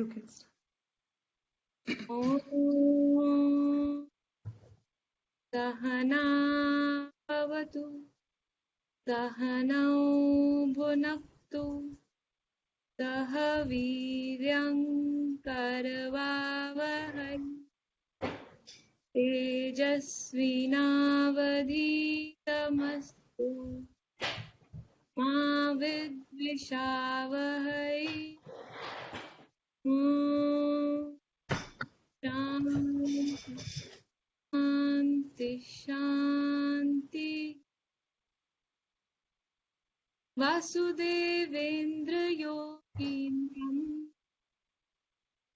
You can start. Om Sahana Bhavatu Sahanau Bhunaktu Saha Viryam Karavavahai Tejasvinavadhitamastu Ma Vidvishavahai. Shanti Shanti Vasudevendra Yogindram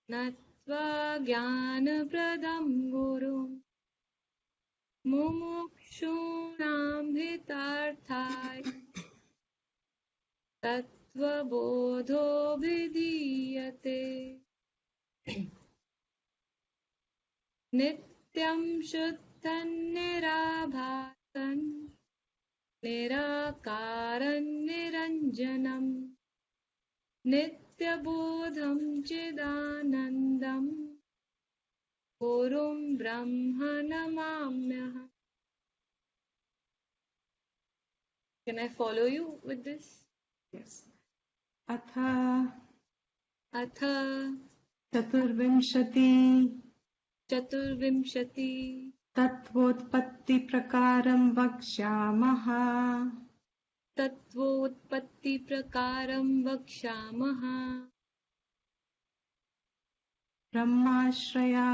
Natva Jnana Pradam Guru Mumukshunam Hitarthai Tattva Bodho Vidhiyate Nityam Shuddhan Nirabhasan Nirakaran Niranjanam Nityabodham Chidanandam Gurum Brahma Namamyaham. Can I follow you with this? Yes. Atha Chaturvimshati Tattvotpatti Prakaram Vakshamaha Tattvotpatti Prakaram Vakshamaha Brahmashraya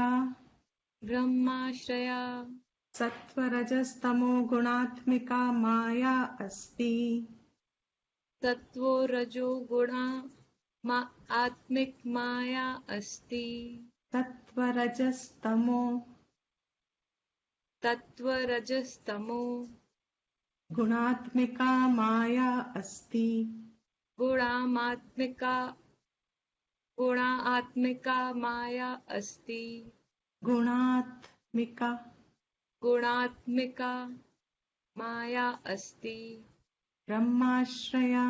Satvarajastamo Gunatmika Maya Asti Tattvo Rajo Guna Atmik Maya Asti Tatvarajastamo Gunatmika Maya Asti Atmika Maya Asti Gunatmika Maya Asti Brahmashraya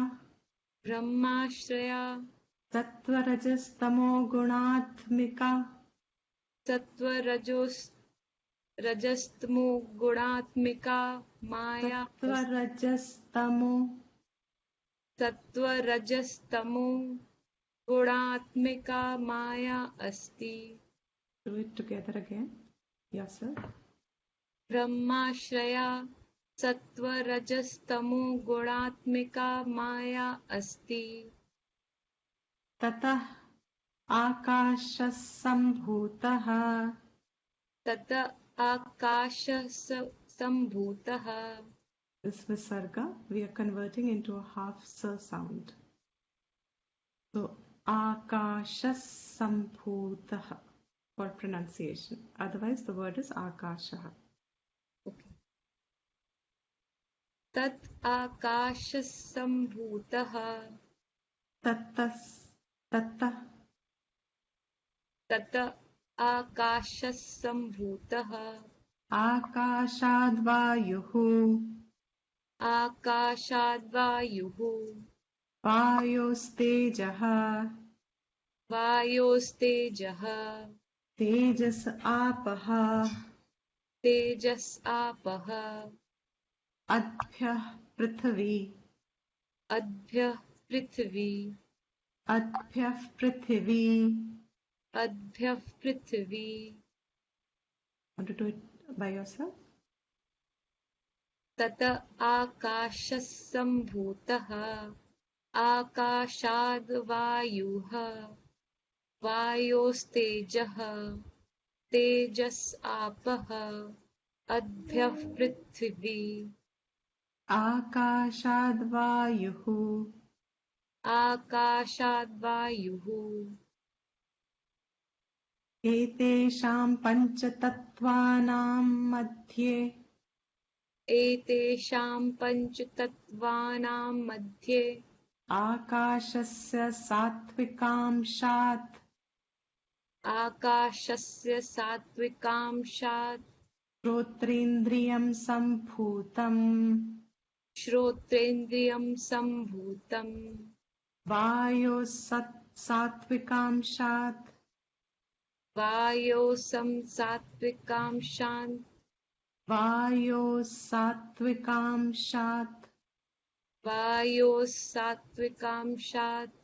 Tatvarajastamo Rajastamo Gunatmika Maya Tatvarajastamo Gunatmika Maya Asti. Do it together again. Yourself. Brahmashraya Satvarajastamo Gunatmika Maya Asti. Tatah Akashasambhutaha Tata Akashasambhutaha. This visarga we are converting into a half sa sound. So Akashasambhutaha for pronunciation. Otherwise the word is Akashaha. Okay. Tat Akashasambhutaha. Tata Akashasambhutaha. Akashadvayuhu Vayostejaha Tejas apaha Adbhyah Prithvi Adbhyah Prithvi. Want to do it by yourself? Tata Akashasambhutaha Akashadvayuha Vayostejaha Tejas apaha Adbhyah Prithvi. Akashadvayuhu Etesham panchatattvanam madhye Akashasya sattvikamshat Shrotrendriyam sambhutam Vayo सात्विकांशात् वायोसं सात्विकांशान् वायोः सात्विकांशात् वायोस्सात्विकांशात्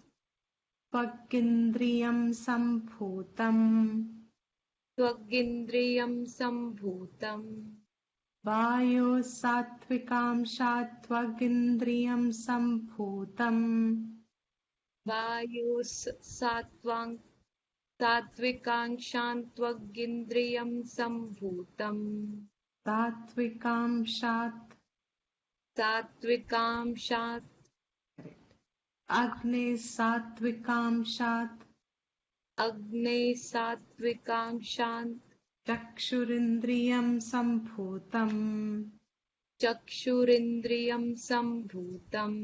त्वगिन्द्रियं सम्भूतम् त्वगिन्द्रियं सम्भूतम् वायोः सात्विकांशात् त्वगिन्द्रियं सम्भूतम् सात्विकांशान् त्वगिन्द्रियं सम्भूतम् सात्विकांशात् सात्विकांशात् अग्ने सात्विकांशात् अग्ने सात्विकांशान् चक्षुरिन्द्रियं सम्भूतम् चक्षुरिन्द्रियं सम्भूतम्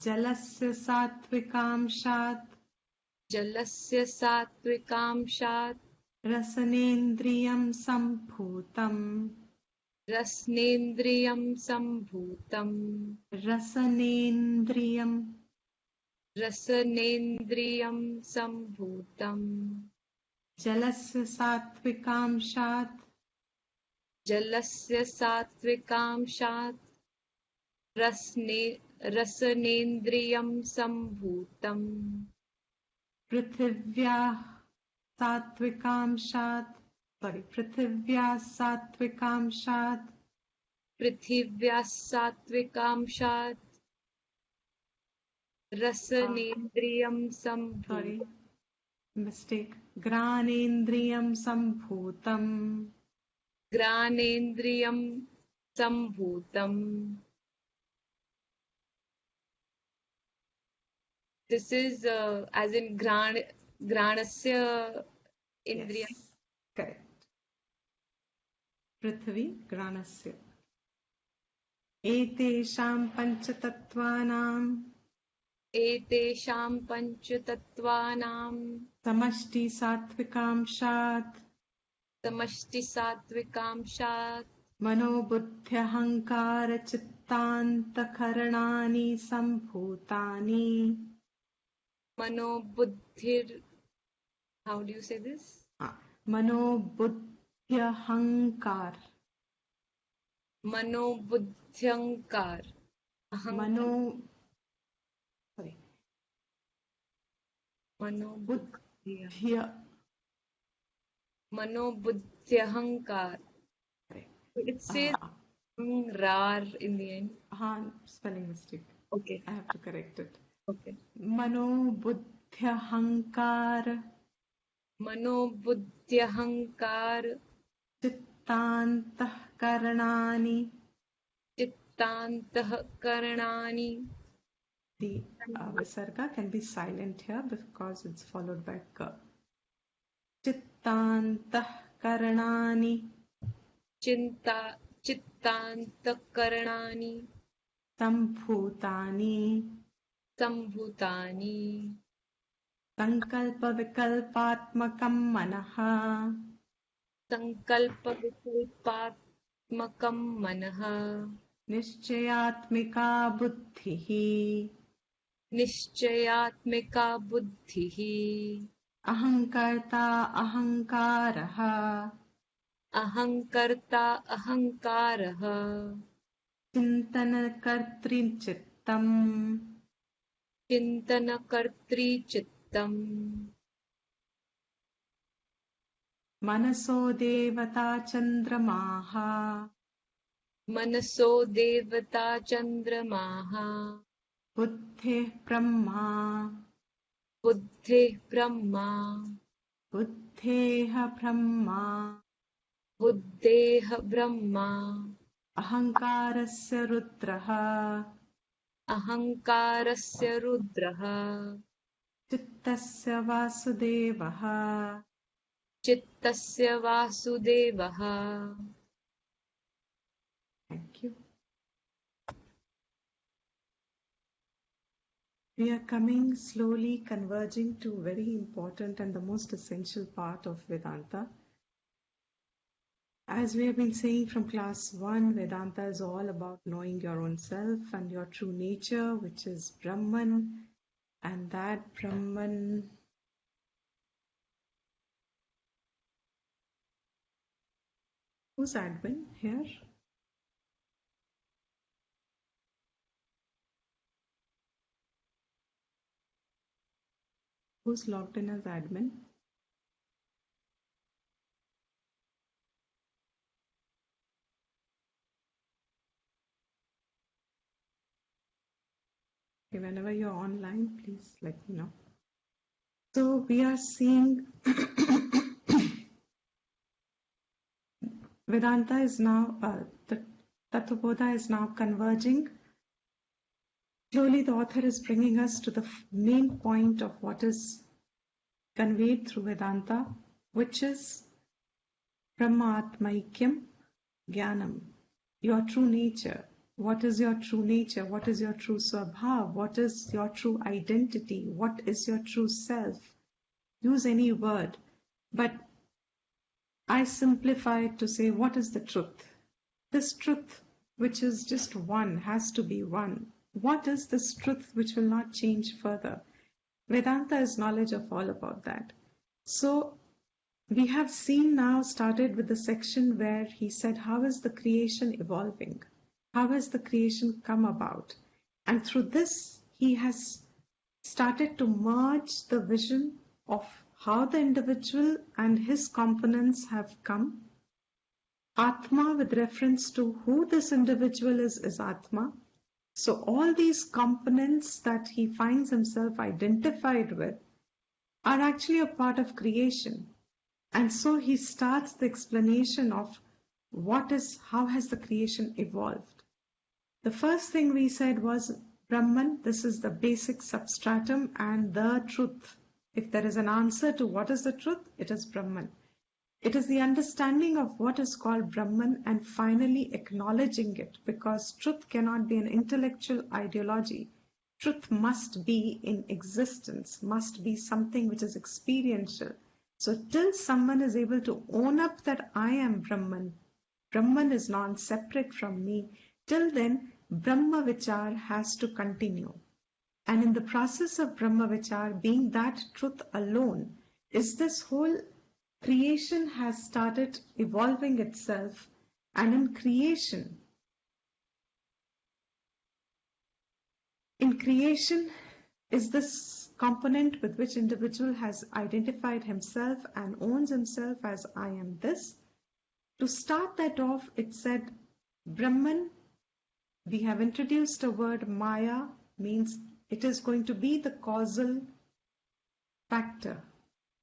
जलस्य सात्विकांशात् जलस्य सात्विकांशात् रसनेन्द्रियं सम्भूतम् रसनेन्द्रियं सम्भूतम् रसनेन्द्रियं रसनेन्द्रियं सम्भूतम् जलस्य सात्विकांशात् जलस्य सात्विकांशात् रसनेन्द्रियं सम्भूतम् पृथिव्याः सात्विकांशात् पृथिव्याः सात्विकांशात् पृथिव्याः सात्विकांशात् रसनेन्द्रियं सम्भूतम् मिस्टेक् घ्राणेन्द्रियं सम्भूतम् घ्राणेन्द्रियं सम्भूतम् This is as in granasya indriya. Yes, correct. पृथ्वी घ्राणस्य एतेषां पञ्चतत्त्वानां समष्टि सात्विकांशात् समष्टिसात्विकांशात् मनोबुद्ध्यहङ्कार चित्तान्तःकरणानि सम्भूतानि मनोबुद्धिर how do you say this? मनोबुद्ध्यहङ्कार मनोबुद्ध्यहङ्कार मनोबुद्ध्यहङ्कार. It says rar in the end. Spelling mistake. Okay. I have to correct it. Okay. मनोबुद्ध्यहङ्कार मनोबुद्ध्यहङ्कार चित्तान्तःकरणानि चित्तान्तःकरणानि. The visarga can be silent here because it's followed by ka. चित्तान्तःकरणानि चित्तान्तःकरणानि सम्भूतानि सम्भूतानि संकल्पविकल्पात्मकं मनः संकल्पविकल्पात्मकं मनः निश्चयात्मिका बुद्धिः निश्चयात्मिका बुद्धिः अहङ्कर्ता अहङ्कारः अहङ्कर्ता अहङ्कारः चिन्तनकर्तृचित्तम् चिन्तनकर्तृचित्तम् मनसो देवता चन्द्रमाः मनसो देवता चन्द्रमाः बुद्धिः ब्रह्मा बुद्धिः ब्रह्मा बुद्धेः ब्रह्मा बुद्धेः ब्रह्मा अहङ्कारस्य रुद्रः अहङ्कारस्य रुद्रः चित्तस्य वासुदेवः चित्तस्य वासुदेवः. Thank you. We are coming slowly converging to very important and the most essential part of Vedanta. As we have been saying from class 1, Vedanta is all about knowing your own self and your true nature, which is Brahman, And that Brahman who's admin here? Who's logged in as admin? Okay, whenever you're online, please let me know. So we are seeing Vedanta is now, the Tattva Bodha is now converging. Slowly the author is bringing us to the main point of what is conveyed through Vedanta, which is Brahma-Atmaikyam Jnanam, your true nature. What is your true nature? What is your true swabhav? What is your true identity? What is your true self? Use any word, but I simplify it to say, what is the truth? This truth, which is just one, has to be one. What is this truth which will not change further? Vedanta is knowledge of all about that. So we have seen now, started with the section where he said, how is the creation evolving? How has the creation come about? And through this, he has started to merge the vision of how the individual and his components have come. Atma, with reference to who this individual is Atma. So all these components that he finds himself identified with are actually a part of creation. And so he starts the explanation of how has the creation evolved. The first thing we said was Brahman, this is the basic substratum and the truth. If there is an answer to what is the truth, it is Brahman. It is the understanding of what is called Brahman and finally acknowledging it, because truth cannot be an intellectual ideology. Truth must be in existence, must be something which is experiential. So till someone is able to own up that I am Brahman, Brahman is non-separate from me, till then Brahma Vichar has to continue. And in the process of Brahma Vichar, being that truth alone, is this whole creation has started evolving itself. And in creation is this component with which individual has identified himself and owns himself as I am this. To start that off, it said Brahman, we have introduced a word Maya, means it is going to be the causal factor,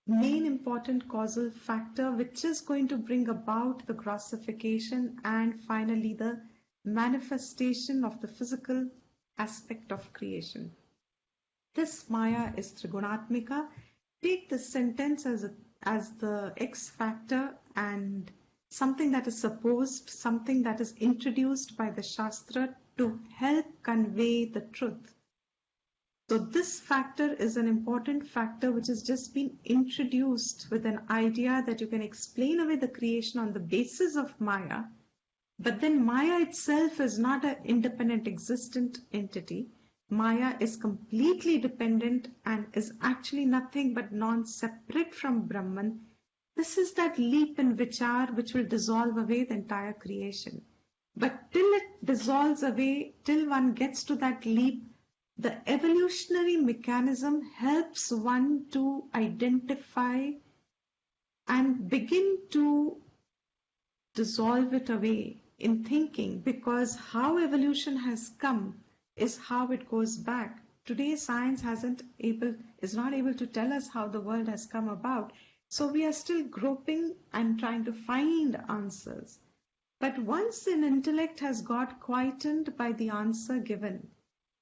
main important causal factor, which is going to bring about the grossification and finally the manifestation of the physical aspect of creation. This Maya is Trigunatmika. Take this sentence as the X factor and something that is supposed, something that is introduced by the Shastra to help convey the truth. So this factor is an important factor which has just been introduced with an idea that you can explain away the creation on the basis of Maya, but then Maya itself is not an independent existent entity. Maya is completely dependent and is actually nothing but non-separate from Brahman. This is that leap in vichar which will dissolve away the entire creation. But till it dissolves away, till one gets to that leap, the evolutionary mechanism helps one to identify and begin to dissolve it away in thinking, because how evolution has come is how it goes back. Today science is not able to tell us how the world has come about. So we are still groping and trying to find answers. But once an intellect has got quietened by the answer given,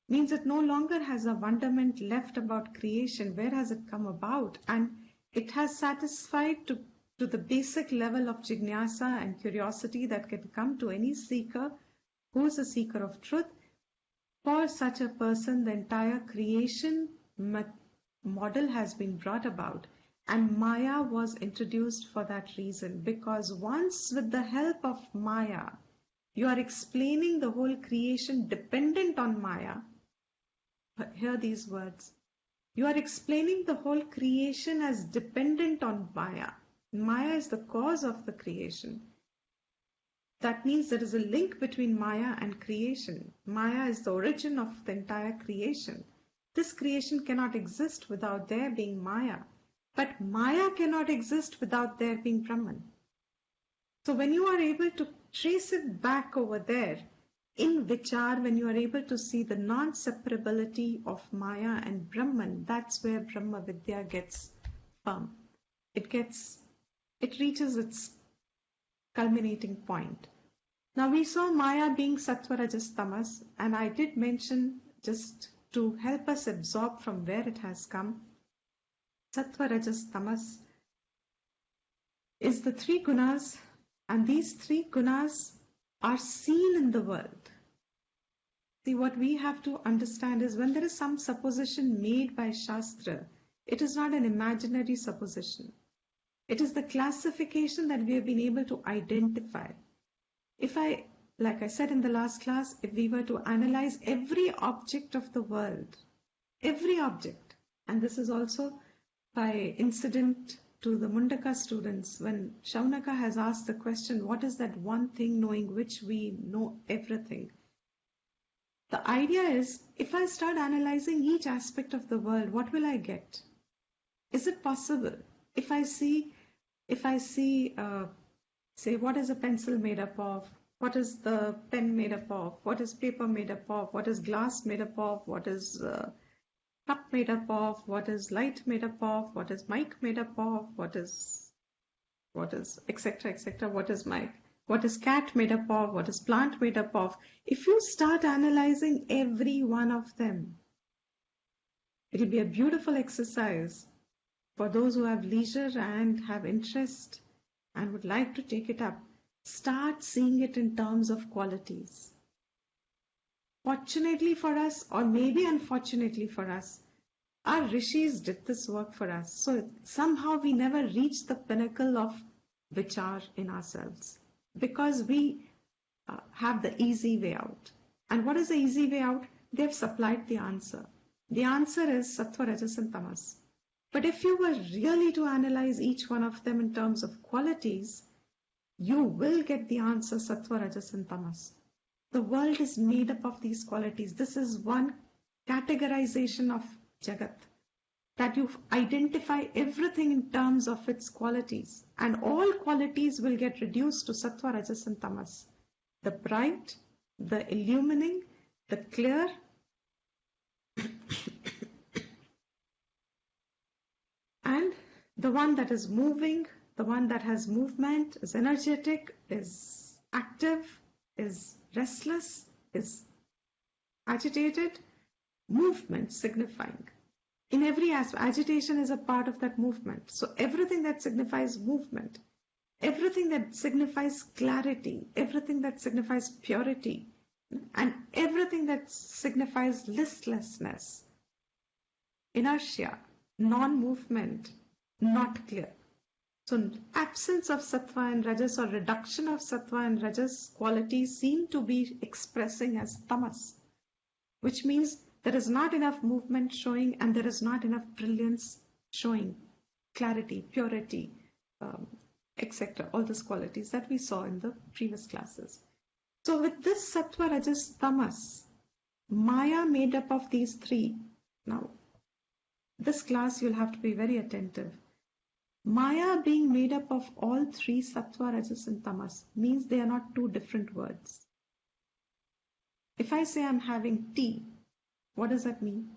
means it no longer has a wonderment left about creation. Where has it come about? And it has satisfied to the basic level of jignasa and curiosity that can come to any seeker who is a seeker of truth. For such a person, the entire creation model has been brought about. And Maya was introduced for that reason, because once with the help of Maya, you are explaining the whole creation dependent on Maya. Hear these words. You are explaining the whole creation as dependent on Maya. Maya is the cause of the creation. That means there is a link between Maya and creation. Maya is the origin of the entire creation. This creation cannot exist without there being Maya. But Maya cannot exist without there being Brahman. So when you are able to trace it back over there, in Vichar, when you are able to see the non-separability of Maya and Brahman, that's where Brahma Vidya gets firm. It reaches its culminating point. Now we saw Maya being Sattva, Rajas, Tamas, and I did mention, just to help us absorb from where it has come, Sattva, Rajas, Tamas is the three gunas, and these three gunas are seen in the world. See, what we have to understand is when there is some supposition made by Shastra, it is not an imaginary supposition. It is the classification that we have been able to identify. Like I said in the last class, if we were to analyze every object of the world, every object, and this is also by incident to the Mundaka students, when Shaunaka has asked the question, what is that one thing knowing which we know everything? The idea is, if I start analyzing each aspect of the world, what will I get? Is it possible? If I see, say, what is a pencil made up of? What is the pen made up of? What is paper made up of? What is glass made up of? What is cup made up of? What is light made up of? What is mic made up of? What is etc., etc. What is cat made up of? What is plant made up of? If you start analyzing every one of them, it will be a beautiful exercise for those who have leisure and have interest and would like to take it up. Start seeing it in terms of qualities. Fortunately for us, or maybe unfortunately for us, our rishis did this work for us. So somehow we never reached the pinnacle of vichar in ourselves because we have the easy way out. And what is the easy way out? They have supplied the answer. The answer is Sattva, Rajas and Tamas. But if you were really to analyze each one of them in terms of qualities, you will get the answer Sattva, Rajas and Tamas. The world is made up of these qualities. This is one categorization of Jagat, that you identify everything in terms of its qualities, and all qualities will get reduced to Sattva, Rajas and Tamas. The bright, the illumining, the clear, and the one that is moving, the one that has movement, is energetic, is active, is restless, is agitated, movement signifying. In every aspect, agitation is a part of that movement. So everything that signifies movement, everything that signifies clarity, everything that signifies purity, and everything that signifies listlessness, inertia, non-movement, not clear. So absence of Sattva and Rajas or reduction of Sattva and Rajas qualities seem to be expressing as Tamas, which means there is not enough movement showing and there is not enough brilliance showing, clarity, purity, etc. All these qualities that we saw in the previous classes. So with this Sattva, Rajas, Tamas, Maya made up of these three. Now, this class you'll have to be very attentive. Maya being made up of all three Sattva, Rajas and Tamas means they are not two different words. If I say I'm having tea, what does that mean?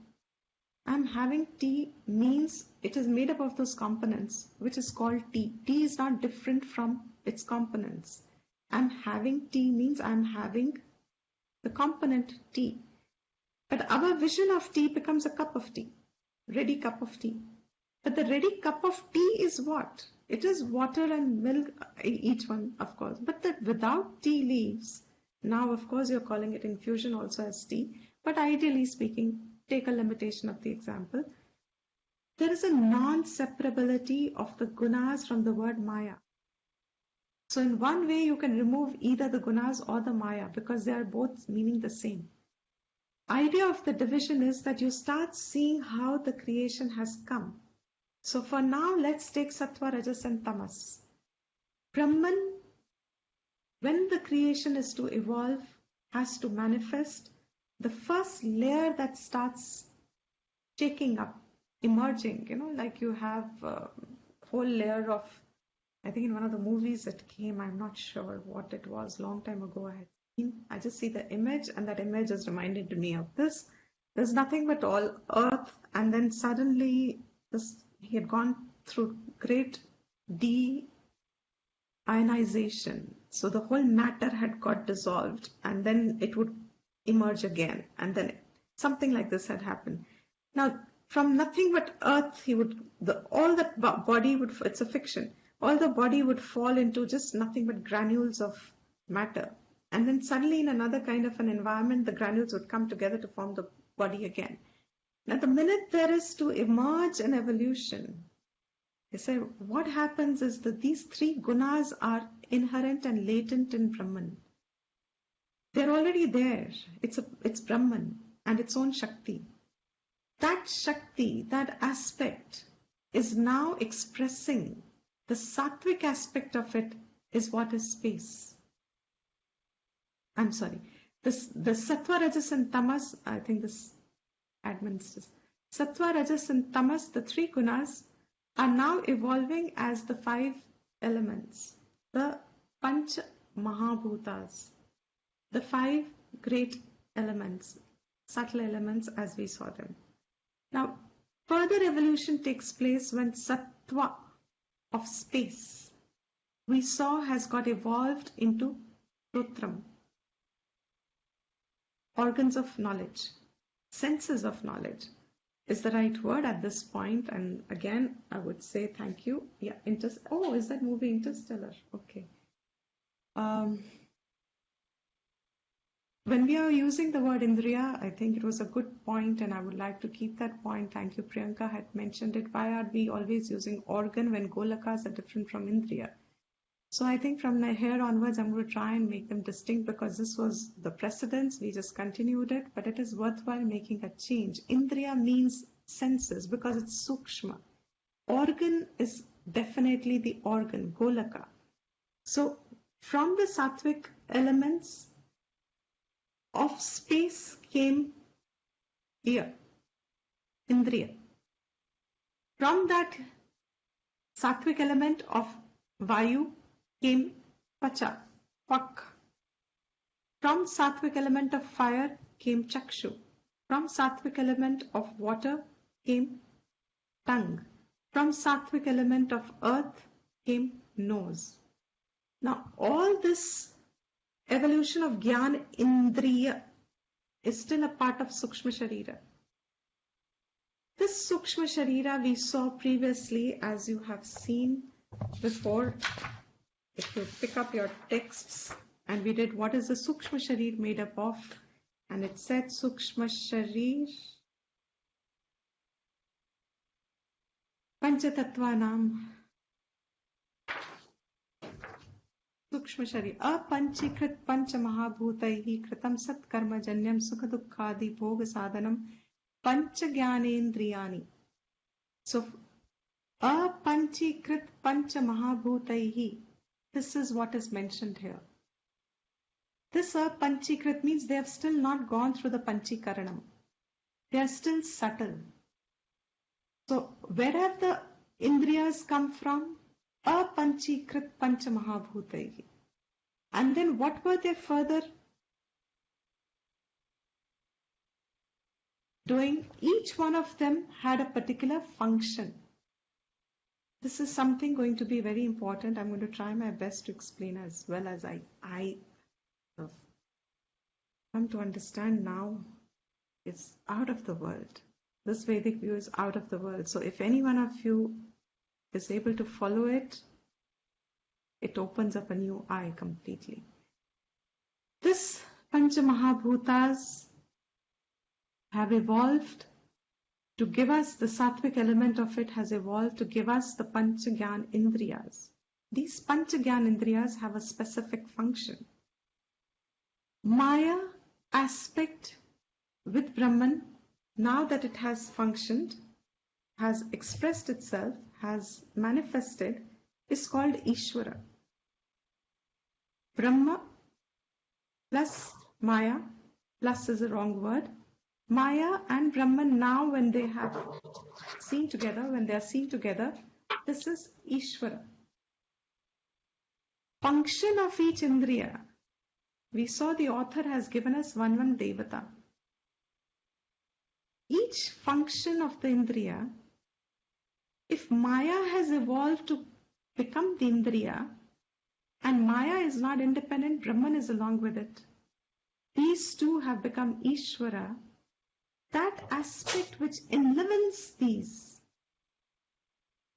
I'm having tea means it is made up of those components, which is called tea. Tea is not different from its components. I'm having tea means I'm having the component tea. But our vision of tea becomes a cup of tea, ready cup of tea. But the ready cup of tea is what? It is water and milk, each one, of course. But without tea leaves, now, of course, you're calling it infusion also as tea. But ideally speaking, take a limitation of the example. There is a non-separability of the gunas from the word Maya. So in one way, you can remove either the gunas or the Maya because they are both meaning the same. idea of the division is that you start seeing how the creation has come. So for now, let's take Sattva, Rajas and Tamas. Brahman, when the creation is to evolve, has to manifest, the first layer that starts shaking up, emerging, like you have a whole layer of, I think in one of the movies that came, I'm not sure what it was, long time ago I had seen. I just see the image, and that image has reminded me of this. There's nothing but all earth, and then suddenly he had gone through great de-ionization. So the whole matter had got dissolved, and then it would emerge again, and then something like this had happened. Now, from nothing but earth, all that body would, it's a fiction, all the body would fall into just nothing but granules of matter. And then suddenly in another kind of an environment, the granules would come together to form the body again. Now, the minute there is to emerge an evolution, they say what happens is that these three gunas are inherent and latent in Brahman. They're already there. It's Brahman and its own Shakti. That Shakti, that aspect, is now expressing the sattvic aspect of it is what is space. I'm sorry. The Sattva, Rajas and Tamas, I think this admins Sattva, Rajas and Tamas, the three gunas, are now evolving as the 5 elements, the Panch Mahabhutas, the 5 great elements, subtle elements as we saw them. Now, further evolution takes place when Sattva of space, we saw, has got evolved into Rutram, organs of knowledge, senses of knowledge is the right word at this point. And again, I would say thank you. Yeah, is that movie Interstellar? Okay. When we are using the word Indriya, I think it was a good point, and I would like to keep that point. Thank you, Priyanka had mentioned it. Why are we always using organ when Golakas are different from Indriya? So I think from here onwards, I'm going to try and make them distinct, because this was the precedence. We just continued it, but it is worthwhile making a change. Indriya means senses because it's sukshma. Organ is definitely the organ, Golaka. So from the sattvic elements of space came ear, Indriya. From that sattvic element of Vayu came Pacha, Pak. From sattvic element of fire came Chakshu. From sattvic element of water came tongue. From sattvic element of earth came nose. Now all this evolution of Gyan Indriya is still a part of Sukshma Sharira. This Sukshma Sharira we saw previously, as you have seen before. If you pick up your texts, and we did what is the Sukshma Sharir made up of, and it said Sukshma Sharir Panchatattvanam Sukshma Sharir Apanchikrit Pancha Mahabhutaihi Kritam Sat Karma Janyam Sukha Dukkhadi Bhoga Sadhanam Pancha Jnanendriyani. So Apanchikrit Pancha Mahabhutaihi, this is what is mentioned here. This Panchikrit means they have still not gone through the Panchikaranam. They are still subtle. So where have the Indriyas come from? Apanchikrit Pancha Mahabhutaihi. And then what were they further doing? Each one of them had a particular function. This is something going to be very important. I'm going to try my best to explain as well as I have come to understand now. It's out of the world. This Vedic view is out of the world. So if any one of you is able to follow it, it opens up a new eye completely. This Pancha Mahabhutas have evolved to give us, the sattvic element of it has evolved to give us the Pancha Gyan Indriyas. These Pancha Gyan Indriyas have a specific function. Maya aspect with Brahman, now that it has functioned, has expressed itself, has manifested, is called Ishvara. Brahma plus Maya, plus is a wrong word. Maya and Brahman now when they have seen together, when they are seen together, this is Ishvara. Function of each Indriya. We saw the author has given us one Devata. Each function of the Indriya, if Maya has evolved to become the Indriya, and Maya is not independent, Brahman is along with it. These two have become Ishvara. That aspect which enlivens these,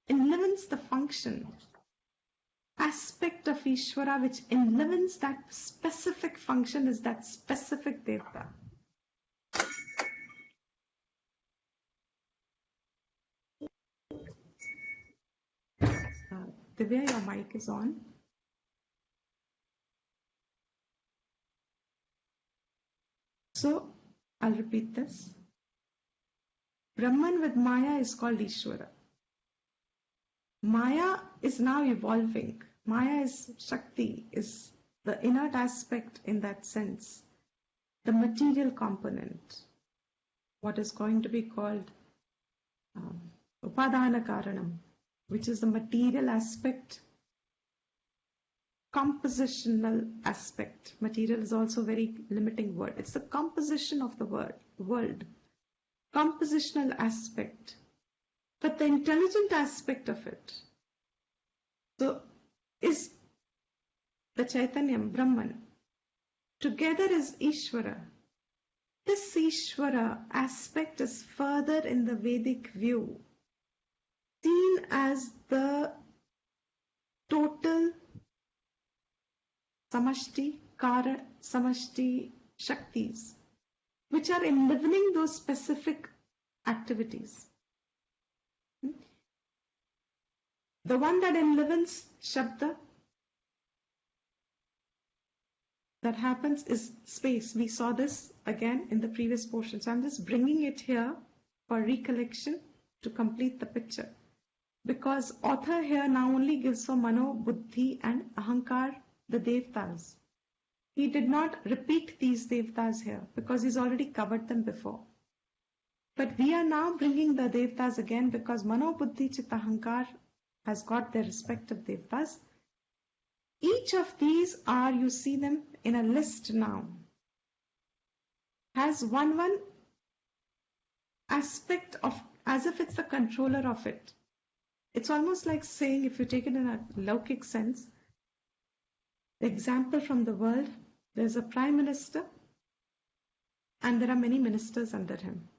enlivens the function, aspect of Ishvara which enlivens that specific function is that specific Devata. Divya, your mic is on. So, I'll repeat this. Brahman with Maya is called Ishvara. Maya is now evolving. Maya is Shakti, is the inert aspect in that sense. The material component, what is going to be called Upadhanakaranam, which is the material aspect, compositional aspect. Material is also a very limiting word. It's the composition of the world. Compositional aspect. But the intelligent aspect of it, so is the Chaitanyam, Brahman. Together is Ishvara. This Ishvara aspect is further in the Vedic view seen as the total samashti, kara, samashti shaktis, which are enlivening those specific activities. The one that enlivens Shabda, that happens is space. We saw this again in the previous portion. So I'm just bringing it here for recollection to complete the picture. Because author here now only gives for Mano, Buddhi and Ahankar, the Devtas. He did not repeat these Devtas here because he's already covered them before. But we are now bringing the Devtas again because Mano, Buddhi, Chitta-Ahankar has got their respective Devtas. Each of these are, you see them in a list now, has one aspect of, as if it's the controller of it. It's almost like saying, if you take it in a Laukic sense, the example from the world, there's a prime minister and there are many ministers under him.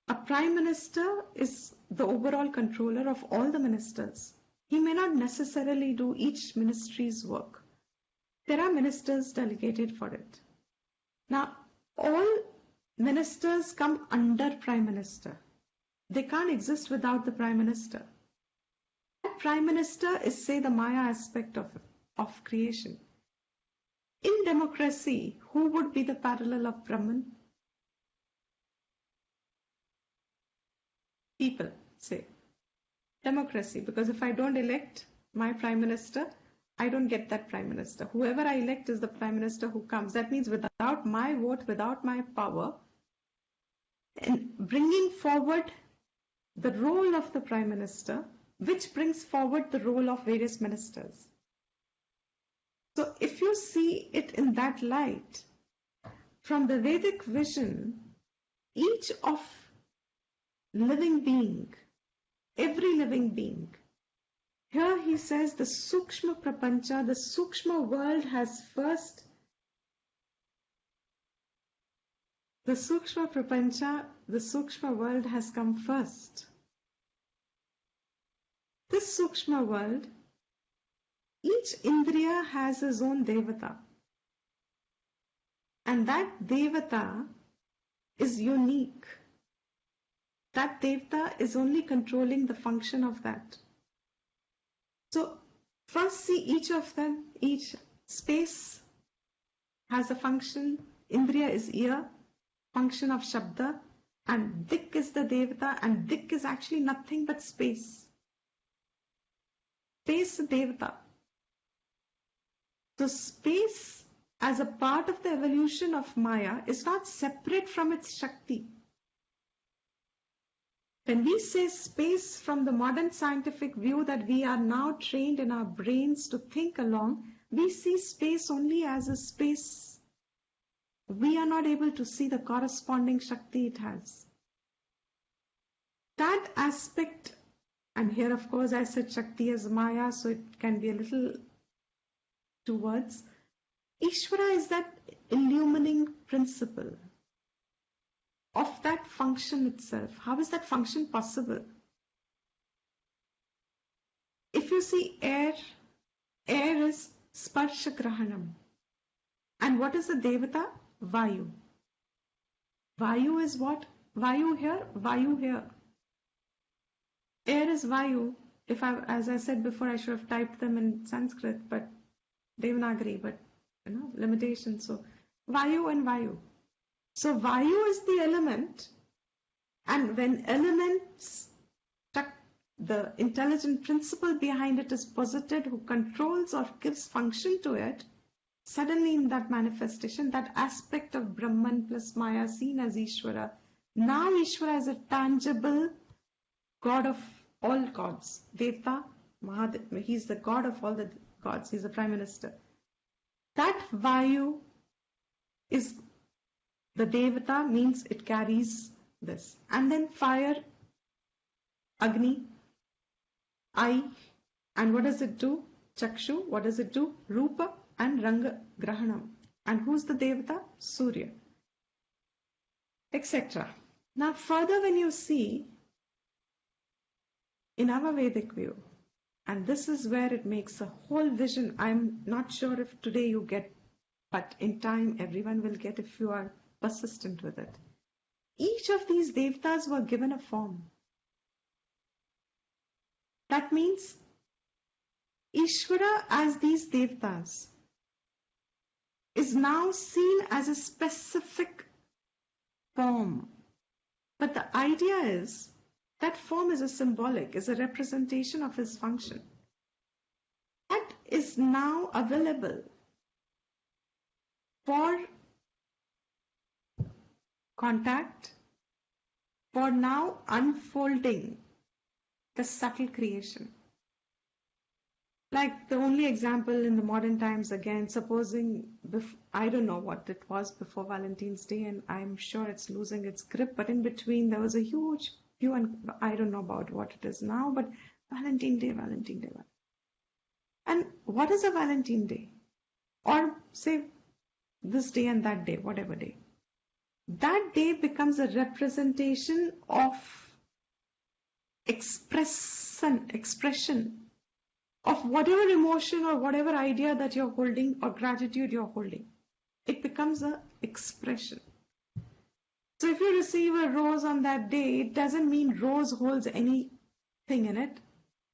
A prime minister is the overall controller of all the ministers. He may not necessarily do each ministry's work. There are ministers delegated for it. Now, all ministers come under prime minister. They can't exist without the prime minister. That prime minister is, say, the Maya aspect of creation. In democracy, who would be the parallel of Brahman? People, say. Democracy, because if I don't elect my prime minister, I don't get that prime minister. Whoever I elect is the prime minister who comes. That means without my vote, without my power, and bringing forward the role of the prime minister, which brings forward the role of various ministers. So if you see it in that light, from the Vedic vision, each of living being, every living being, here he says the Sukshma Prapancha, the Sukshma world has first, the Sukshma Prapancha, the Sukshma world has come first. This Sukshma world, each Indriya has his own Devata. And that Devata is unique. That Devata is only controlling the function of that. So first see each of them, each space has a function. Indriya is ear. function of Shabda, and Dik is the Devata, and Dik is actually nothing but space. Space Devata. So space as a part of the evolution of Maya is not separate from its Shakti. When we say space from the modern scientific view that we are now trained in our brains to think along, we see space only as a space. We are not able to see the corresponding Shakti it has. That aspect, and here of course I said Shakti as Maya, so it can be a little two words. Ishvara is that illumining principle of that function itself. How is that function possible? If you see air is Sparsha Grahanam. And what is the Devata? Vayu. Vayu is what? Vayu here, Vayu here. Air is Vayu. As I said before, I should have typed them in Sanskrit, but Devanagari, but limitations. So Vayu and Vayu. So Vayu is the element, and when elements, the intelligent principle behind it is posited, who controls or gives function to it, suddenly in that manifestation, that aspect of Brahman plus Maya seen as Ishvara, now Ishvara is a tangible God of all gods. Devta, Mahadev, he's the God of all the gods, he's the Prime Minister. That Vayu is the Devata, means it carries this. And then fire, Agni, eye, and what does it do? Chakshu, what does it do? Rupa and Ranga Grahanam. And who's the Devata? Surya, etc. Now further when you see in our Vedic view, and this is where it makes a whole vision. I'm not sure if today you get, but in time everyone will get if you are persistent with it. Each of these Devatas were given a form. That means Ishvara as these Devatas is now seen as a specific form. But the idea is that form is a symbolic, is a representation of his function. That is now available for contact, for now unfolding the subtle creation. Like the only example in the modern times, again, supposing, I don't know what it was before Valentine's Day, and I'm sure it's losing its grip, but in between there was a huge view, and I don't know about what it is now, but Valentine Day. And what is a Valentine Day? Or say this day and that day, whatever day. That day becomes a representation of expression of whatever emotion or whatever idea that you're holding or gratitude you're holding. It becomes an expression. So if you receive a rose on that day, it doesn't mean rose holds anything in it.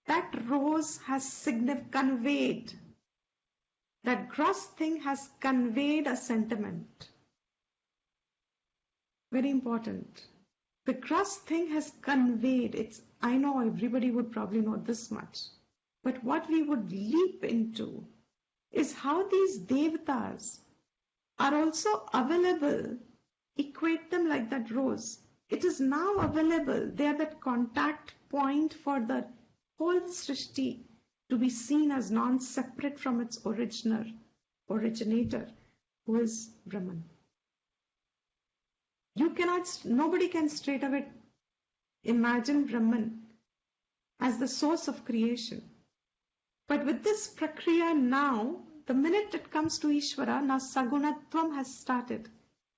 That rose has conveyed. That gross thing has conveyed a sentiment. Very important. The gross thing has conveyed. I know everybody would probably know this much. But what we would leap into is how these Devatas are also available. Equate them like that rose. It is now available. They are that contact point for the whole Srishti to be seen as non-separate from its originator, who is Brahman. Nobody can straight away imagine Brahman as the source of creation. But with this prakriya now, the minute it comes to Ishvara, now Sagunatvam has started.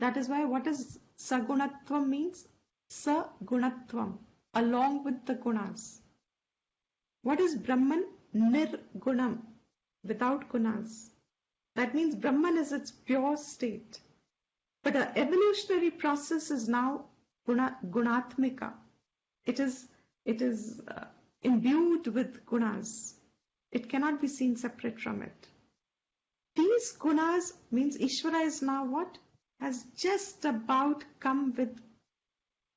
That is why what does Sagunatvam means? Sagunatvam, along with the gunas. What is Brahman? Nirgunam, without gunas. That means Brahman is its pure state. But the evolutionary process is now gunatmika. It is imbued with gunas. It cannot be seen separate from it. These gunas means Ishvara is now what? has just about come with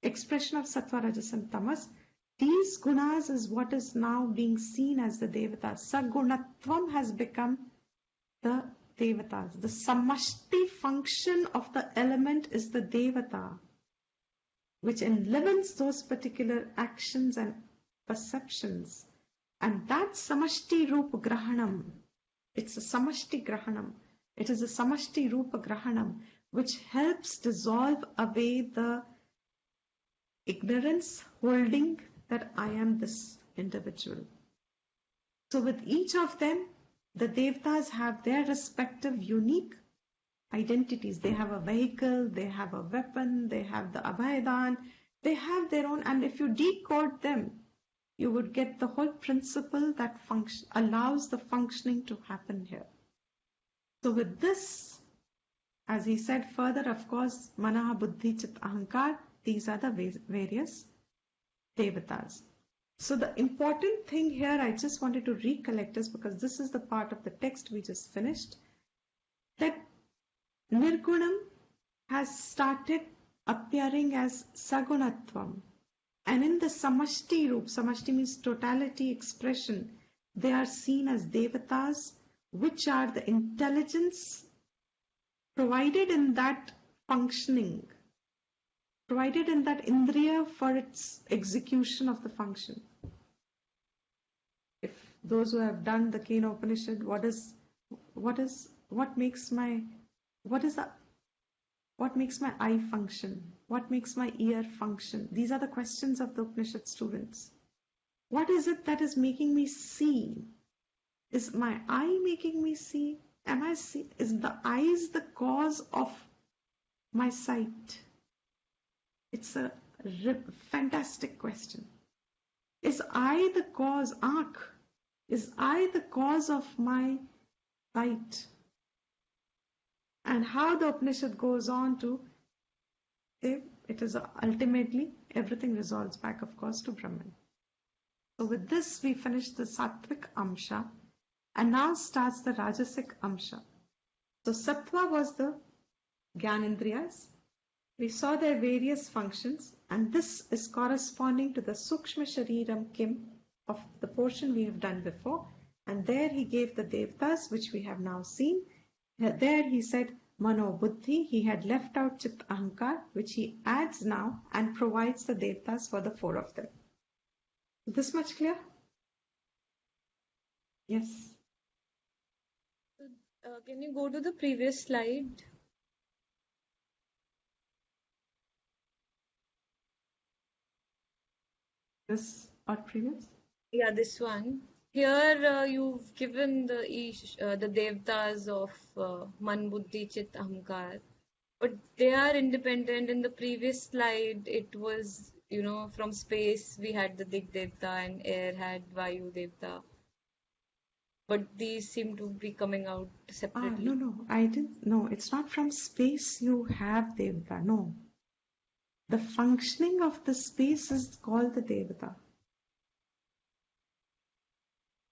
expression of Sattva, Rajas and Tamas. These gunas is what is now being seen as the Devatas. Sagunatvam has become the Devatas. The samashti function of the element is the Devata, which enlivens those particular actions and perceptions. And that samashti rupa grahanam, it's a samashti grahanam. It is a samashti rupa grahanam, which helps dissolve away the ignorance holding that I am this individual. So with each of them, the Devatas have their respective unique identities. They have a vehicle, they have a weapon, they have the Abhaydan, they have their own, and if you decode them, you would get the whole principle that allows the functioning to happen here. So with this, as he said further, of course, Manaha, Buddhi, Chitta, Ahankar, these are the various Devatas. So the important thing here I just wanted to recollect is, because this is the part of the text we just finished, that Nirgunam has started appearing as Sagunatvam. And in the Samashti Roop, Samashti means totality expression, they are seen as Devatas, which are the intelligence provided in that functioning, provided in that Indriya for its execution of the function. If those who have done the Kena Upanishad, what makes my eye function? What makes my ear function? These are the questions of the Upanishad students. What is it that is making me see? Is my eye making me see? Is the eyes the cause of my sight? It's a fantastic question. Is I the cause, Aankh? Is I the cause of my sight? And how the Upanishad goes on to say, it is ultimately everything resolves back, of course, to Brahman. So with this, we finish the Sattvic Amsha, and now starts the Rajasic Amsha. So Sattva was the Gyanendriyas. We saw their various functions, and this is corresponding to the Sukshma Shariram Kim of the portion we have done before. And there he gave the Devatas, which we have now seen. There he said Mano Buddhi. He had left out Chit Ahankar, which he adds now and provides the Devatas for the four of them. This much clear? Yes. Can you go to the previous slide? This or previous? Yeah, this one. Here you've given the Devatas of Man, Buddhi, Chit, Ahankar, but they are independent. In the previous slide, it was, from space we had the Dig Devta and air had Vayu Devta. But these seem to be coming out separately. No, it's not from space you have Devta. No. The functioning of the space is called the Devata.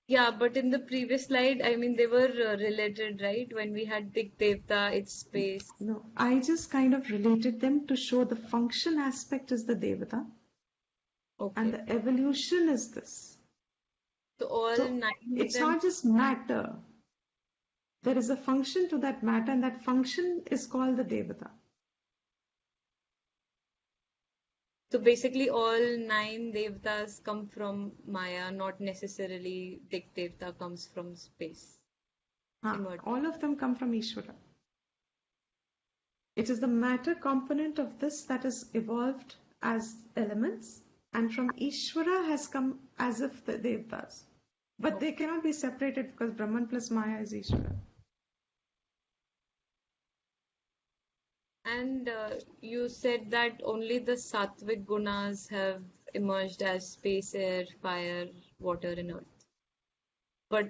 Yeah, but in the previous slide, they were related, right? When we had Dig Devta, it's space. No, I just kind of related them to show the function aspect is the Devata. Okay. And the evolution is this. So 9 it's not just matter. There is a function to that matter, and that function is called the Devata. So basically all 9 Devatas come from Maya, not necessarily Dig Devta comes from space. All of them come from Ishvara. It is the matter component of this that is evolved as elements, and from Ishvara has come as if the Devatas. But they cannot be separated because Brahman plus Maya is Ishvara. And you said that only the Sattvic gunas have emerged as space, air, fire, water, and earth. But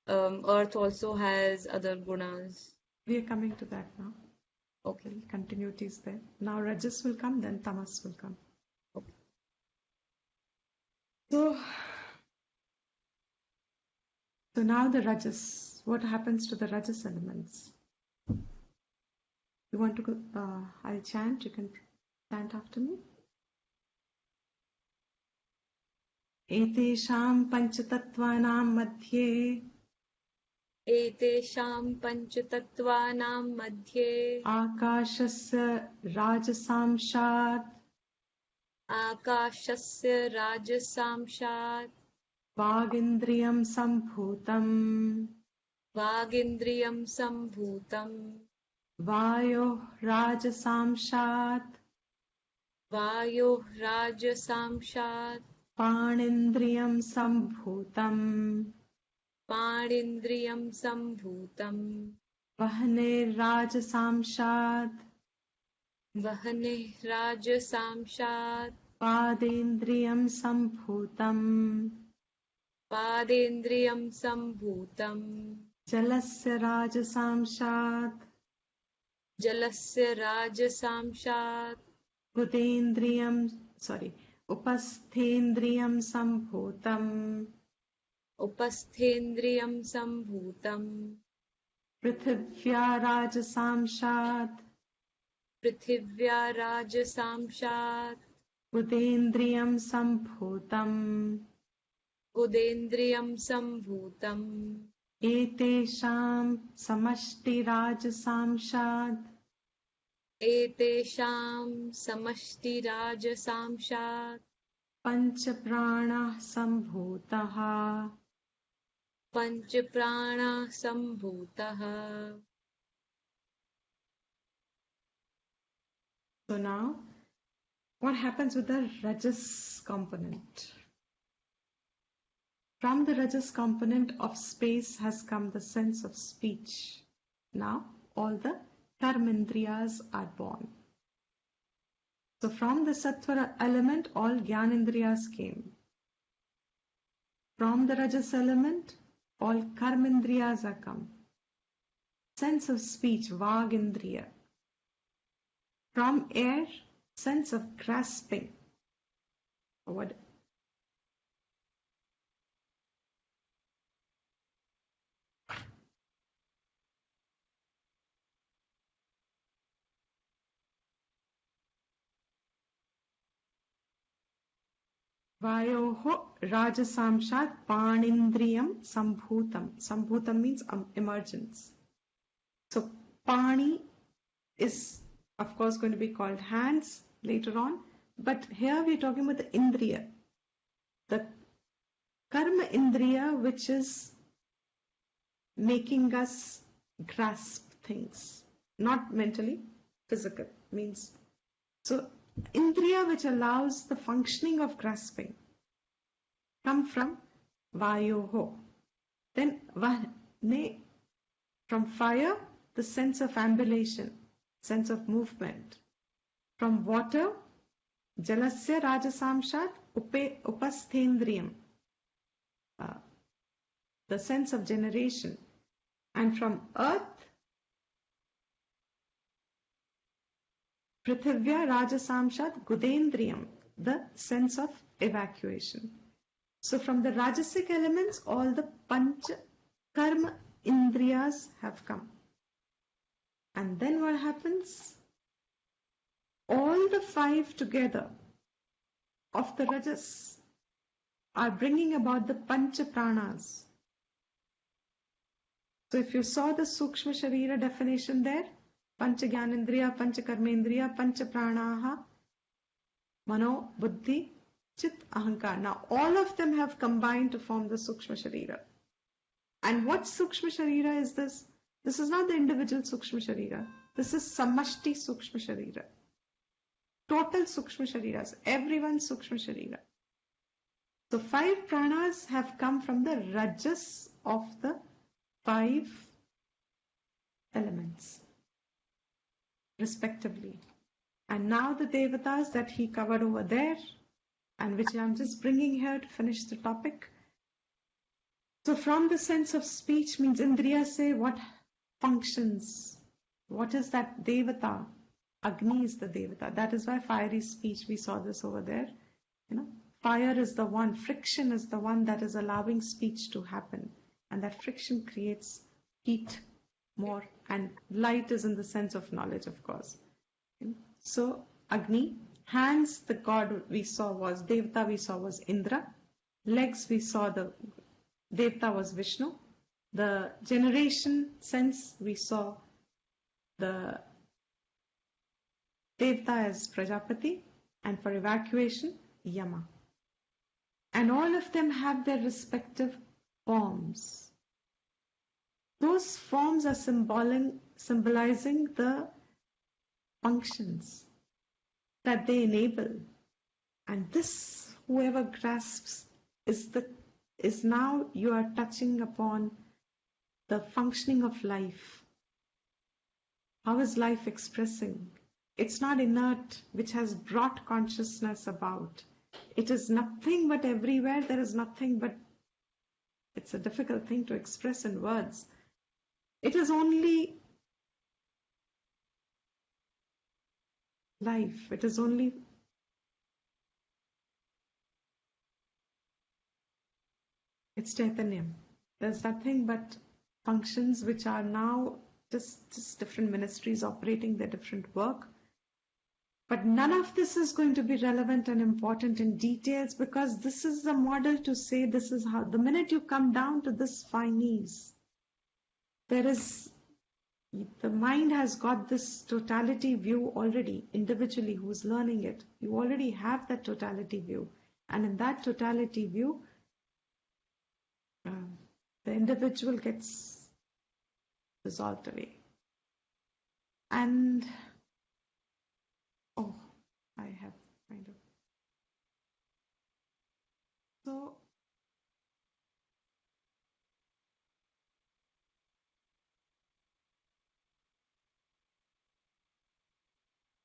earth also has other gunas. We are coming to that now. Okay. Continuity is there. Now Rajas will come, then Tamas will come. Okay. So now the Rajas. What happens to the Rajas elements? You want to go? I'll chant. You can chant after me. एतेषां पञ्चतत्त्वानां मध्ये एतेषां पञ्चतत्त्वानां मध्ये आकाशस्य राजसांशात् आकाशस्य राजसांशात् वागिन्द्रियं सम्भूतम् वागिन्द्रियं सम्भूतम् वायोः राजसांशात् वायोः राजसांशात् पाणिन्द्रियं सम्भूतम् पाणिन्द्रियं सम्भूतम् वह्नेर्राजसांशात् वह्नेः राजसांशात् पादेन्द्रियं सम्भूतम् पादेन्द्रियं सम्भूतम् जलस्य राजसांशात् जलस्य राजसांशात् उपस्थेन्द्रियं सम्भूतम् उपस्थेन्द्रियं सम्भूतम् पृथिव्या राजसांशात् पृथिव्या राजसांशात् उदेन्द्रियं सम्भूतम् उदेन्द्रियं सम्भूतम् एतेषां समष्टिराजसांशात् एतेषां समष्टिराजसांशात् पञ्चप्राणाः सम्भूतः पञ्चप्राणाः सम्भूतः. So now, what happens with the Rajas component? From the Rajas component of space has come the sense of speech. Now, all the karmendriyas are born. So from the Sattva element, all Gyanendriyas came. From the Rajas element, all karmendriyas are come. Sense of speech, Vagindriya. From air, sense of grasping. What? Vayoh rajasamshat panindriyam sambhutam. Sambhutam means emergence. So pani is of course going to be called hands later on, but here we are talking about the indriya, the karma indriya, which is making us grasp things, not mentally, physical means. So indriya, which allows the functioning of grasping, come from vayoho. Then vahne, from fire, the sense of ambulation, sense of movement. From water, jalasya rajasamshat upasthendriyam, the sense of generation. And from earth, prithivya rajasamshat gudendriyam, the sense of evacuation. So from the rajasic elements, all the pancha karma indriyas have come. And then what happens? All the five together of the rajas are bringing about the pancha pranas. So if you saw the Sukshma Sharira definition there, Pancha Gyanendriya, Pancha Karmendriya, Pancha Pranaha, Mano, Buddhi, Chit, Ahankara. Now all of them have combined to form the Sukshma Sharira. And what Sukshma Sharira is this? This is not the individual Sukshma Sharira. This is Samashti Sukshma Sharira. Total Sukshma Shariras. Everyone's Sukshma Sharira. So 5 pranas have come from the rajas of the 5 elements, respectively. And now the devatas that he covered over there, and which I'm just bringing here to finish the topic. So from the sense of speech means Indriya say what functions. What is that devata? Agni is the devata. That is why fiery speech, we saw this over there. Fire is the one, friction is the one that is allowing speech to happen. And that friction creates heat, more, and light is in the sense of knowledge, of course. So Agni, hands, the god we saw was Devta, we saw was Indra. Legs, we saw the Devta was Vishnu. The generation sense, we saw the Devta as Prajapati, and for evacuation, Yama. And all of them have their respective forms. Those forms are symbolizing the functions that they enable. And this, whoever grasps, is now you are touching upon the functioning of life. How is life expressing? It's not inert, which has brought consciousness about. It is nothing but everywhere. There is nothing but, it's a difficult thing to express in words. It is only life. It is only it's Chaitanyam. There's nothing but functions which are now just different ministries operating their different work. But none of this is going to be relevant and important in details, because this is the model to say this is how, the minute you come down to this finese, the mind has got this totality view already, individually, who's learning it. You already have that totality view. And in that totality view, the individual gets dissolved away. And I have kind of.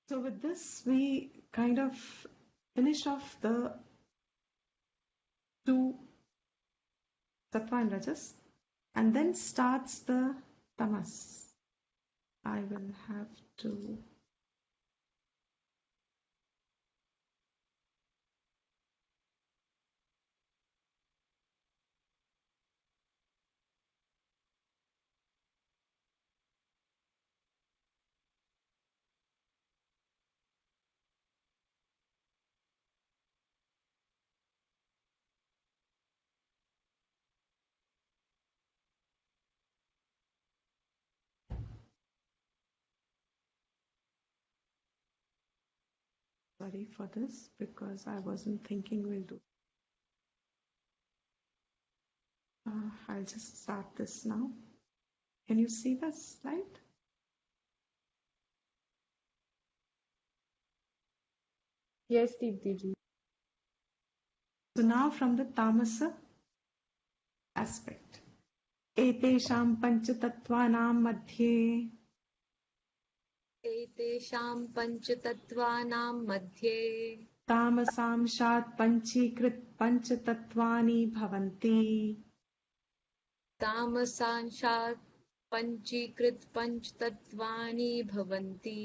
So with this, we kind of finish off the two Sattva and Rajas, and then starts the Tamas. I will have to. Sorry for this, because I wasn't thinking we'll do. I'll just start this now. Can you see the slide? Yes, Deepti. So now from the Tamasa aspect. Etesham panchatattvanam madhye. एतेषां पञ्चतत्त्वानां मध्ये तामसांशात् पञ्चीकृत पञ्चतत्त्वानि भवन्ति. तामसांशात् पञ्चीकृत पञ्चतत्त्वानि भवन्ति.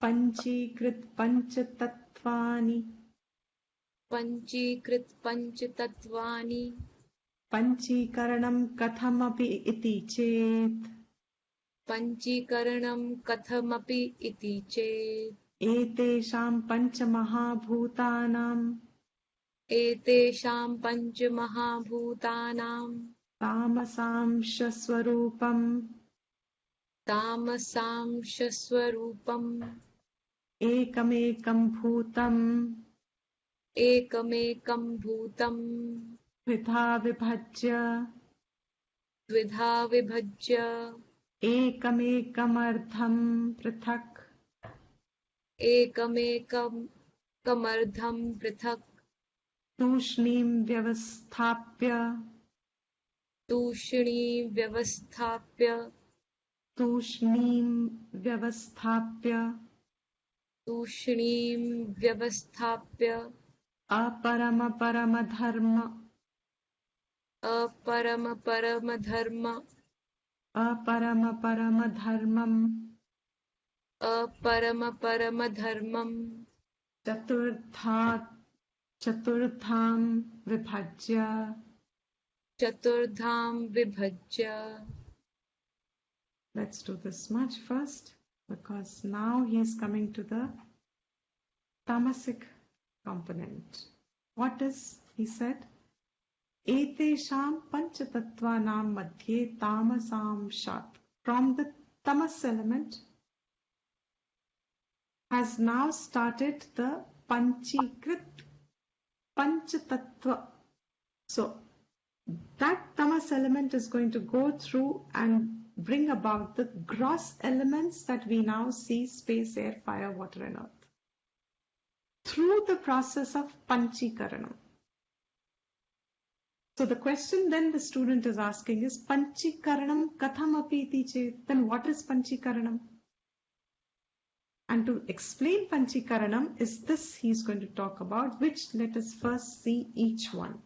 पञ्चीकृत पञ्चतत्त्वानि. पञ्चीकृत पञ्चतत्त्वानि. पञ्चीकरणं कथमपि इति चेत्. पञ्चीकरणं कथमपि इति चेत्. एतेषां पञ्चमहाभूतानां. एतेषां पञ्चमहाभूतानां. तामसांशस्वरूपम्. तामसांशस्वरूपम्. एकमेकं भूतम्. एकमेकं भूतम्. द्विधा विभज्य. द्विधा विभज्य. एकमेकमर्धं पृथक्. एकमेकमर्धं पृथक्. तूष्णीं व्यवस्थाप्य. तूष्णीं व्यवस्थाप्य. तूष्णीं व्यवस्थाप्य. तूष्णीं व्यवस्थाप्य. अपरमपरमधर्म. अपरमपरमधर्म. अपरमपरमधर्मम्. अपरमपरमधर्मम्. चतुर्थां विभज्य. चतुर्धां विभज्य. let's do this much first, because now he is coming to the tamasic component. What is, he said, Etesham panchatattvanam madhye tamasam shat. From the tamas element has now started the panchikrit panchatattva. So that tamas element is going to go through and bring about the gross elements that we now see: space, air, fire, water and earth, through the process of Panchikaranam. So the question then the student is asking is, Panchikaranam katham apiti chet? Then what is Panchikaranam? And to explain Panchikaranam is this he's going to talk about, which let us first see each one.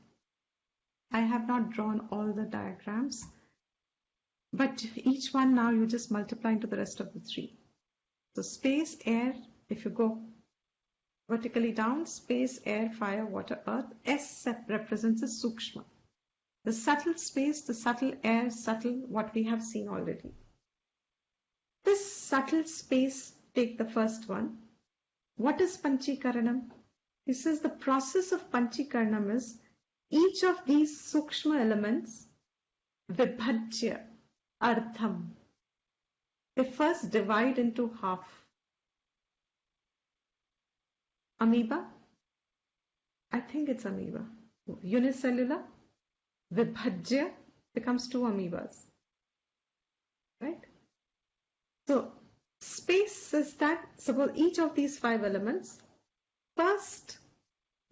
I have not drawn all the diagrams, but each one now you just multiply into the rest of the three. So space, air, if you go vertically down, space, air, fire, water, earth, S represents a sukshma. The subtle space, the subtle air, subtle, what we have seen already. This subtle space, take the first one. What is Panchikaranam? He says the process of Panchikaranam is each of these sukshma elements, vibhajya, artham, they first divide into half. Amoeba, I think it's amoeba. Unicellular, vibhajya becomes two amoebas. Right? So space is that, suppose each of these five elements, first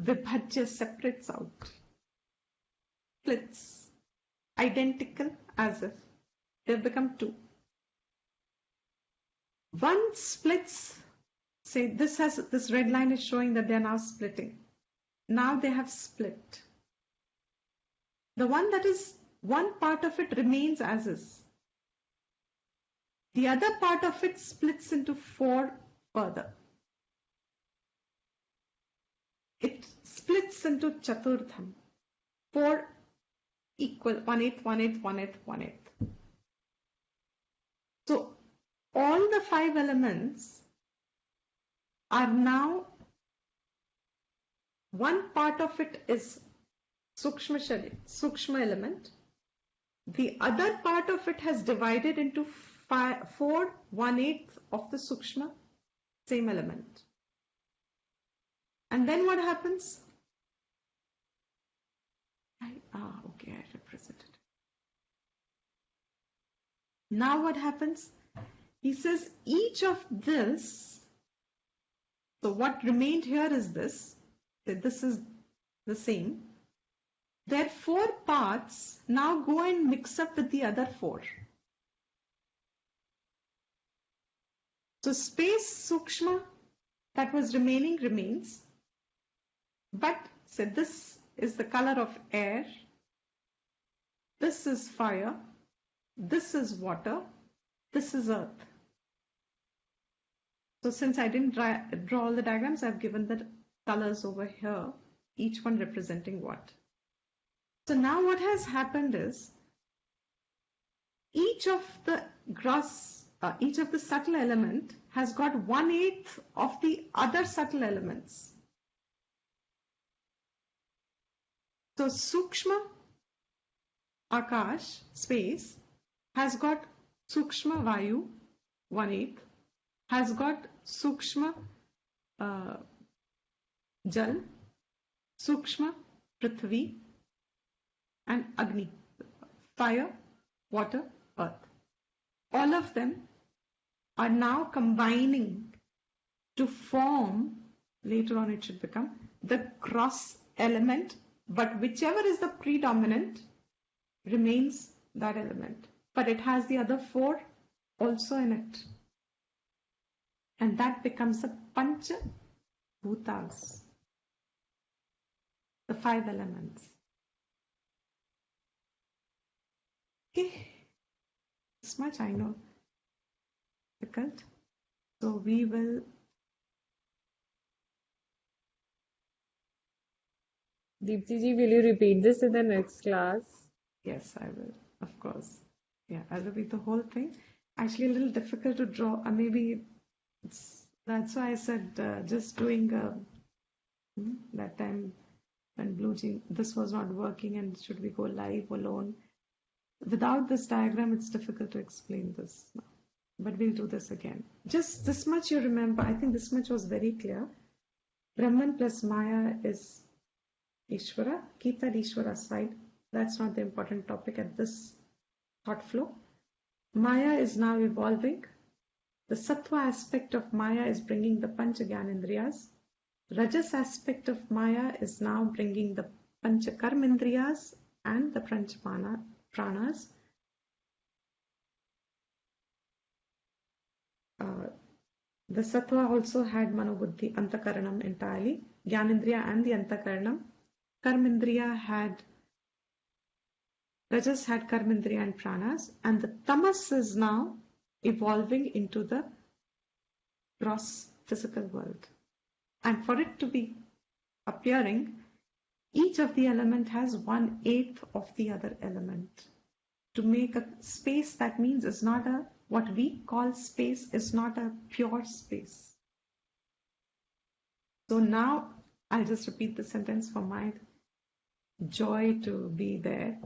vibhajya separates out, splits, identical as if they've become two. One splits, say this red line is showing that they are now splitting. Now they have split. The one that is, one part of it remains as is. The other part of it splits into four further. It splits into chaturtham, four equal, 1/8, 1/8, 1/8, 1/8. So all the five elements are now, one part of it is sukshma element. The other part of it has divided into 4 1/8 of the sukshma, same element. And then what happens? Okay, I represented. Now what happens? He says each of this, so what remained here is this, that this is the same. Their 4 parts now go and mix up with the other 4. So space sukshma that was remaining remains, but say this is the color of air, this is fire, this is water, this is earth. So since I didn't draw all the diagrams, I've given the colors over here, each one representing what. So now what has happened is each of the subtle element has got 1/8 of the other subtle elements. So sukshma akash, space, has got sukshma vayu, 1/8, has got sukshma jal, sukshma prithvi, and agni, fire, water, earth. All of them are now combining to form, later on it should become, the cross element, but whichever is the predominant remains that element. But it has the other 4 also in it. And that becomes the Pancha Bhutas, the 5 elements. Okay, this much I know. Difficult. So we will. Deepti ji, will you repeat this in the next class? Yes, I will, of course. Yeah, I'll repeat the whole thing. actually a little difficult to draw. Maybe that's why I said just doing that time when Blue Jean, this was not working and should we go live alone? Without this diagram, it's difficult to explain this now. But we'll do this again. Just this much you remember. I think this much was very clear. Brahman plus Maya is Ishvara. Keep that Ishvara aside. That's not the important topic at this thought flow. Maya is now evolving. The Sattva aspect of Maya is bringing the Panchagyanindriyas. Rajas aspect of Maya is now bringing the Panchakarmendriyas and the Pranas. The Sattva also had Manobuddhi, Antakaranam entirely, Gyanindriya and the Antakaranam. Karmendriya had, Rajas had Karmendriya and Pranas, and the Tamas is now evolving into the gross physical world. And for it to be appearing, each of the element has 1/8 of the other element. To make a space, that means is not a, what we call space is not a pure space. So now I'll just repeat the sentence for my joy to be there.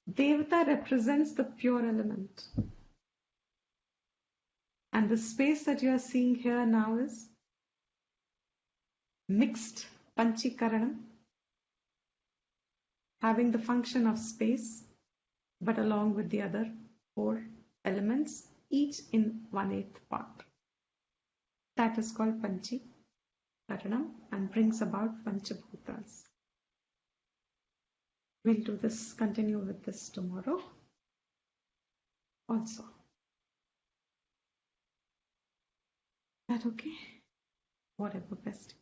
Devata represents the pure element. And the space that you are seeing here now is mixed Panchikaranam, having the function of space, but along with the other 4 elements, each in 1/8 part. That is called Panchikaranam and brings about Panchabhutas. We'll do this, continue with this tomorrow also. That okay? Whatever best.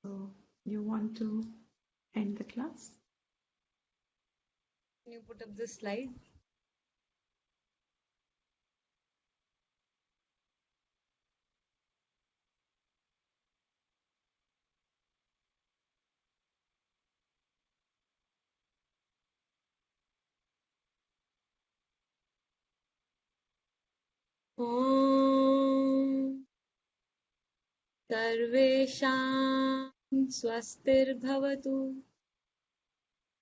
So you want to end the class? Can you put up the slide? Om Sarvesham Swastirbhavatu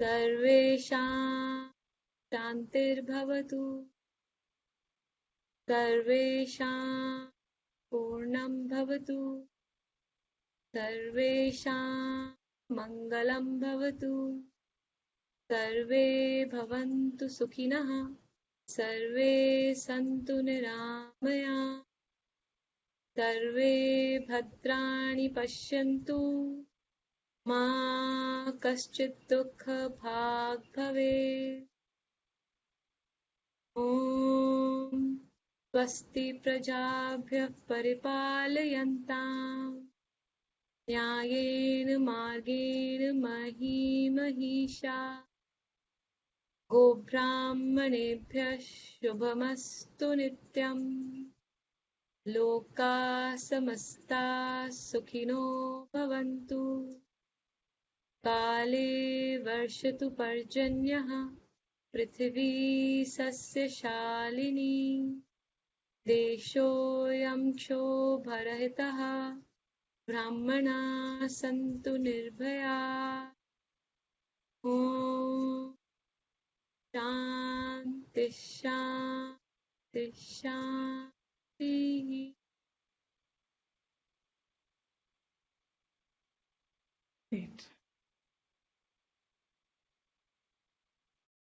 Sarvesham Shantirbhavatu Sarvesham Purnam Bhavatu Sarvesham Mangalam Bhavatu Sarve Bhavantu Sukhinah Sarve Santu Niramaya Sarve Bhadrani Pashyantu Ma Kaschit Dukha Bhag Bhave Om Swasti Prajabhyah Paripalayantam Nyayena Margena Mahi Mahisha Gobrahmanebhyah Shubhamastu Nityam Loka Samasta Sukhino Bhavantu Kale Varshatu Parjanyah Prithvi Sasya Shalini Deshoyam Kshobarahitah Brahmana Santu Nirbhaya Om Shanti Shanti Shanti. Great.